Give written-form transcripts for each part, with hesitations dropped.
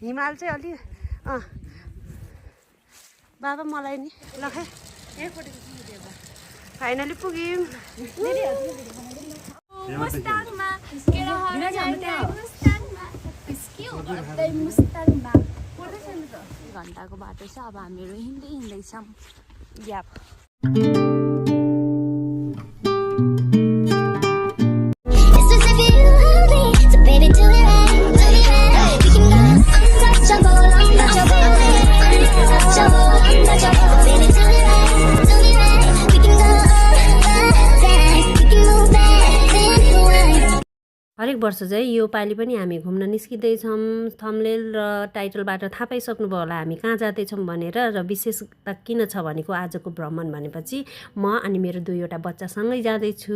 हिमाल चाहिँ अलि बाबा मलाई नि ल खै फाइनली पुग्यौँ घन्टाको बाटो छ अब हामीहरू हिँड्दैछौँ ग्याप हरेक वर्ष चाहिँ यो पालि पनि हामी घुम्न निस्किँदैछौँ थम्बनेल र टाइटलबाट थाहा पाइसक्नुभयो होला हामी कहाँ जाँदैछौँ भनेर र विशेषता किन छ भनेको आजको भ्रमण भनेपछि म अनि मेरो दुईवटा बच्चासँगै जाँदैछु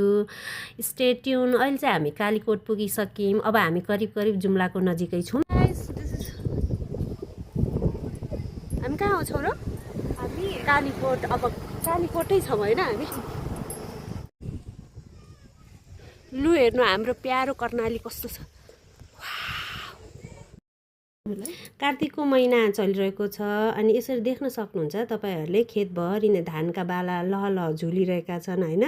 स्टे ट्युन अहिले चाहिँ हामी कालीकोट पुगिसक्यौँ अब हामी करिब करिब जुम्लाको नजिकै छौँ हामी कहाँ आउँछौँ र हामी कालीकोट अब कालीकोटै छौँ होइन हामी लु हेर्नु हाम्रो प्यारो कर्णाली कस्तो छ कार्तिकको महिना चलिरहेको छ अनि यसरी देख्न सक्नुहुन्छ तपाईहरूले खेतभरि नै धानका बाला लहलह झुलिरहेका छन् होइन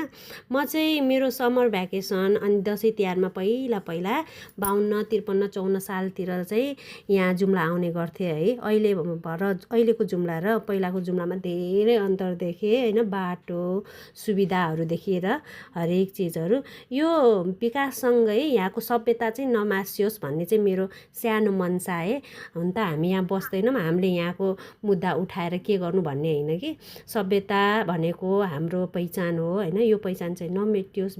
म चाहिँ मेरो समर भ्याकेसन अनि दसैँ तिहारमा पहिला 52, 53, 54 सालतिर चाहिँ यहाँ जुम्ला आउने गर्थेँ है अहिलेको जुम्ला र पहिलाको जुम्लामा धेरै अन्तर देखेँ होइन बाटो सुविधाहरू देखिएर हरेक चिजहरू यो विकाससँगै यहाँको सभ्यता चाहिँ नमासियोस् भन्ने चाहिँ मेरो सानो मनसा है हुन त हामी यहाँ बस्दैनौँ हामीले यहाँको मुद्दा उठाएर के गर्नु भन्ने होइन कि सभ्यता भनेको हाम्रो पहिचान हो होइन यो पहिचान चाहिँ नमेटियोस्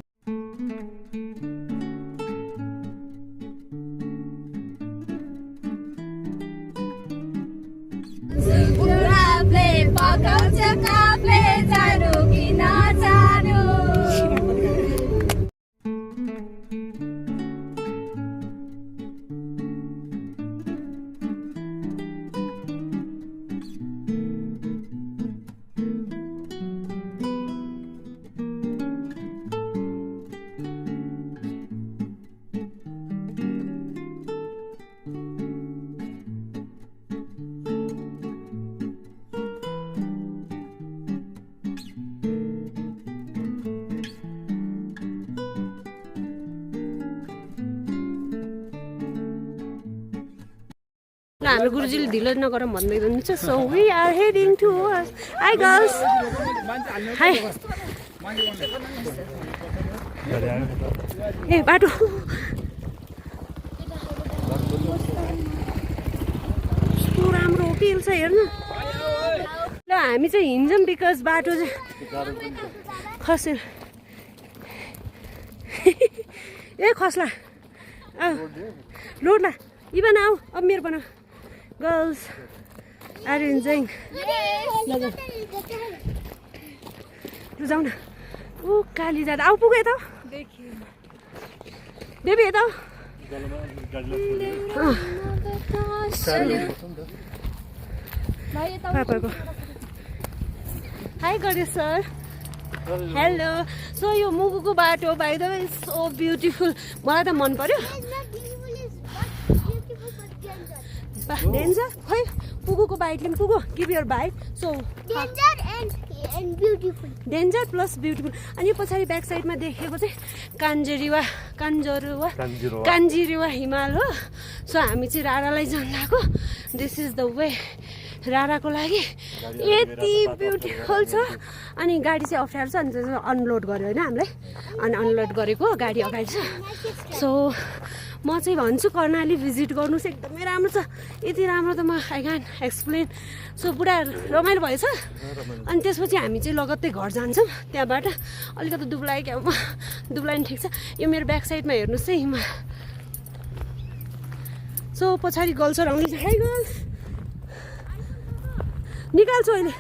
हाम्रो गुरुजीले ढिलो नगरौँ भन्दै हुनुहुन्छ so we are heading to hi girls hi ए बाटो कस्तो राम्रो हो कि छ हेर्नु ल हामी चाहिँ हिँड्छौँ बिकज बाटो चाहिँ खसेर ए खस्ला लोड ला इभन आऊ अब मेरो बना गर्ल्स आर इन्जोइङ लु जाऊ न ऊ काली जाँदा आऊ पुग्यो त बेबी यता पापाको हाई गरे सर हेलो सो यो मुगुको बाटो by the way so beautiful मलाई त मन पर्यो डेन्जर खै पुगुको बाइटले पनि पुगो give your bite so danger plus beautiful अनि यो पछाडि ब्याक साइडमा देखेको चाहिँ कान्जिरुवा हिमाल हो सो हामी चाहिँ रारालाई जान लागेको दिस इज द वे राराको लागि यति ब्युटिफुल छ अनि गाडी चाहिँ अप्ठ्यारो छ अनि त्यसमा अनलोड गर्यो होइन हामीलाई अनि अनलोड गरेको गाडी अगाडि छ सो म चाहिँ भन्छु कर्णाली भिजिट गर्नु चाहिँ एकदमै राम्रो छ यति राम्रो त म आई क्यान एक्सप्लेन सो पुरा रमाइलो भएछ अनि त्यसपछि हामी चाहिँ लगत्तै घर जान्छौँ त्यहाँबाट अलिकति दुब्लाइ दुब्लाइ ठिक छ यो मेरो ब्याक साइडमा हेर्नुहोस् है हिमाल सो पछाडि गर्ल्सहरू आउँदैछ हाई गर्ल्स निकाल्छु अहिले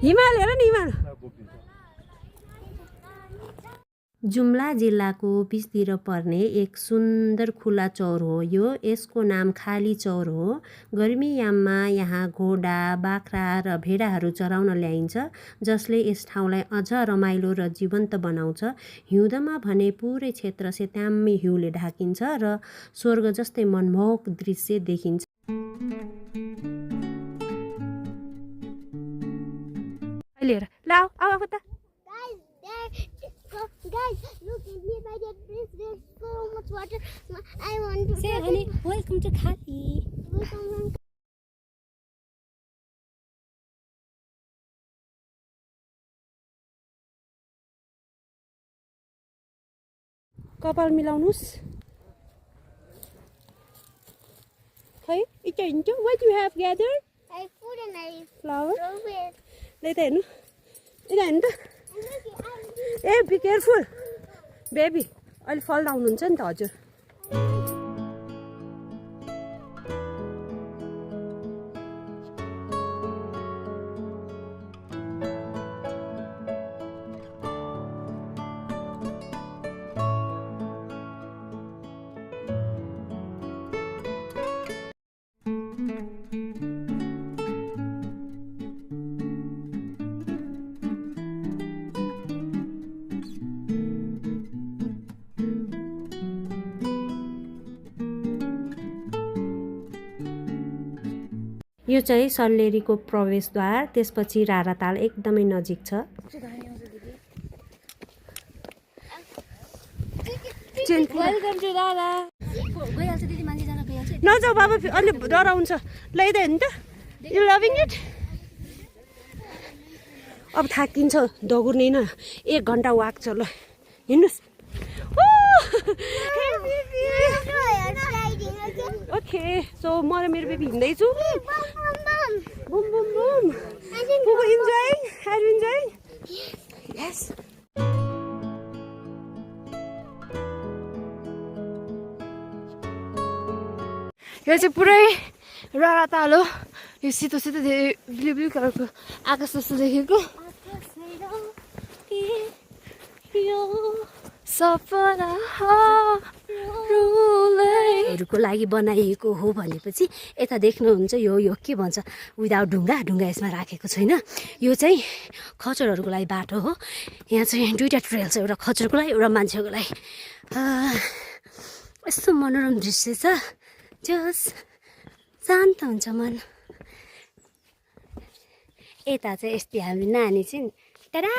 हिमाल हेर नि हिमाल जुम्ला जिल्लाको बिचतिर पर्ने एक सुन्दर खुला चौर हो यो। यसको नाम खाली चौर हो। गर्मीयाममा यहाँ घोडा, बाख्रा र भेडाहरू चराउन ल्याइन्छ, जसले यस ठाउँलाई अझ रमाइलो र जीवन्त बनाउँछ। हिउँदमा भने पुरै क्षेत्र सेताम्य हिउँले ढाकिन्छ र स्वर्ग जस्तै मनमोहक दृश्य देखिन्छ। Guys, look nearby that bridge. There's so much water. I want to. Say, honey, welcome to Khali. Welcome. कपाल मिलाउनुस् खै इटा हिँड्छ। What you have gathered? I put a knife. Flower? Throw it. लै त हेर्नु यता हेर्नु त। And look, ए बी केयरफुल बेबी, अहिले फल आउनुहुन्छ नि त हजुर। यो चाहिँ सल्लेरीको प्रवेशद्वार, त्यसपछि राराताल एकदमै नजिक छ। वेलकम टु दादा। गइहाल्छ दिदी, मान्छेजना गइहाल्छ। नजाऊ बाबा, अलि डराउँछ। ल्याइदे नि त। You loving it? अब थाकिन्छ दगुर्ने न, 1 घन्टा वाक छ। ल हिँड्नुहोस्। ओके, सो म र मेरो बेबी हिँड्दैछु। Boom boom boom. Enjoying? Are you enjoying? Yes. यो चाहिँ पुरै राराताल हो। यो सेतो सेतो ब्लु ब्लु कलरको आकाश जस्तो देखेको हरूको लागि बनाइएको हो भनेपछि यता देख्नुहुन्छ यो के भन्छ, विदाउट ढुङ्गा यसमा राखेको छैन। यो चाहिँ खचरहरूको लागि बाटो हो। यहाँ चाहिँ 2टा ट्रेल छ, एउटा खचरको लागि एउटा मान्छेको लागि। यस्तो मनोरम दृश्य छ, जस शान्त हुन्छ मन। यता चाहिँ यस्तै हामी नानी चाहिँ टाढा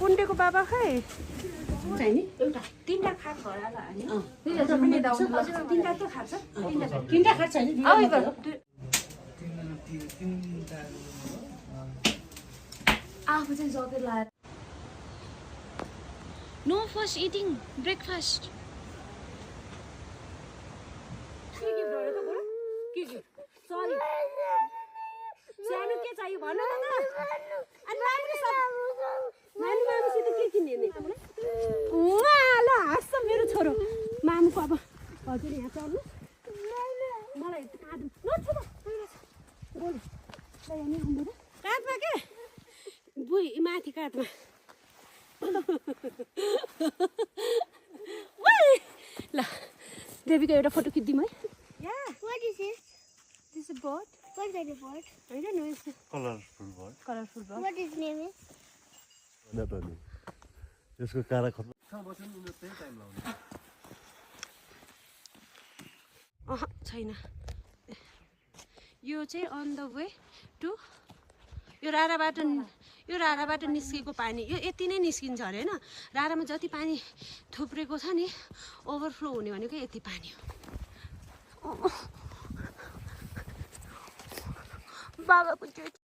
कुन्डेको बाबा खै चाहिँ नि एउटा 3टा खाट होला नि। तिनटा त खान्छ, 3टा खाट छैन। आफू चाहिँ जकेट लाएर। No first eating breakfast. Sorry सानो के चाहियो भन न त। अनि मामुसित के किन्ने नि तपाईँलाई? ल हाँस्छ मेरो छोरो। मामुको अब हजुर यहाँ चल्नु मलाई काँधमा के बुई माथि काँधमा। ल देवीको एउटा फोटो खिचिदिउँ है। what is this? This is a bird. What kind of bird? I don't know. It's a colourful भयो colorful bird. What his name is? Nepali त्यसको कारा खत्म छैन। यो चाहिँ अन द वे टु यो राराबाट निस्केको पानी यो यति नै निस्किन्छ अरे हैन। रारामा जति पानी थुप्रेको छ नि, ओभरफ्लो हुने भनेको यति पानी हो। बाबाको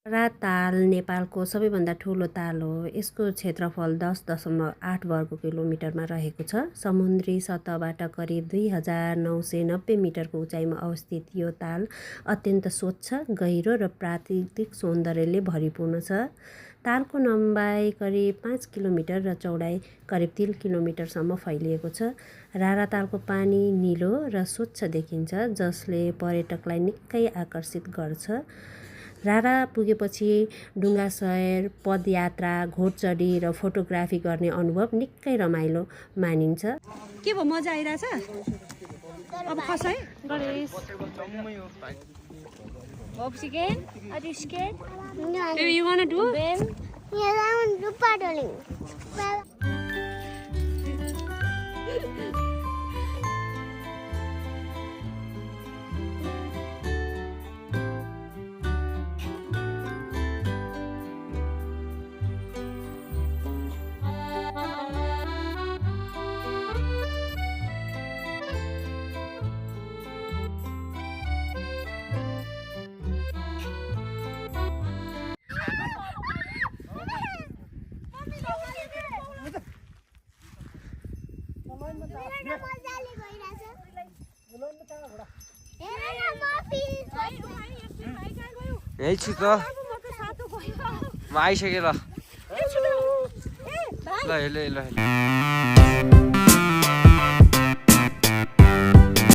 ताल नेपालको सबैभन्दा ठुलो ताल हो। यसको क्षेत्रफल 10.8 वर्ग किलोमिटरमा रहेको छ। समुद्री सतहबाट करिब 2990 मिटरको उचाइमा अवस्थित यो ताल अत्यन्त स्वच्छ, गहिरो र प्राकृतिक सौन्दर्यले भरिपूर्ण छ। तालको लम्बाइ करिब 5 किलोमिटर र चौडाइ करिब 3 किलोमिटरसम्म फैलिएको छ। रारा तालको पानी निलो र स्वच्छ देखिन्छ, जसले पर्यटकलाई निकै आकर्षित गर्छ। रारा पुगेपछि डुङ्गा सवार, पदयात्रा, घोडचढी र फोटोग्राफी गर्ने अनुभव निकै रमाइलो मानिन्छ। के भयो, मजा आइरहेछ? अब खस है Ganesh. Hope she can. Are you scared? No, Baby, you wanna do? Ben? yes, I want to do paddling. Well, मजाले गइरहेछ। हेर न म फेरि यही छु त म आइसकेँ ल ल ल ल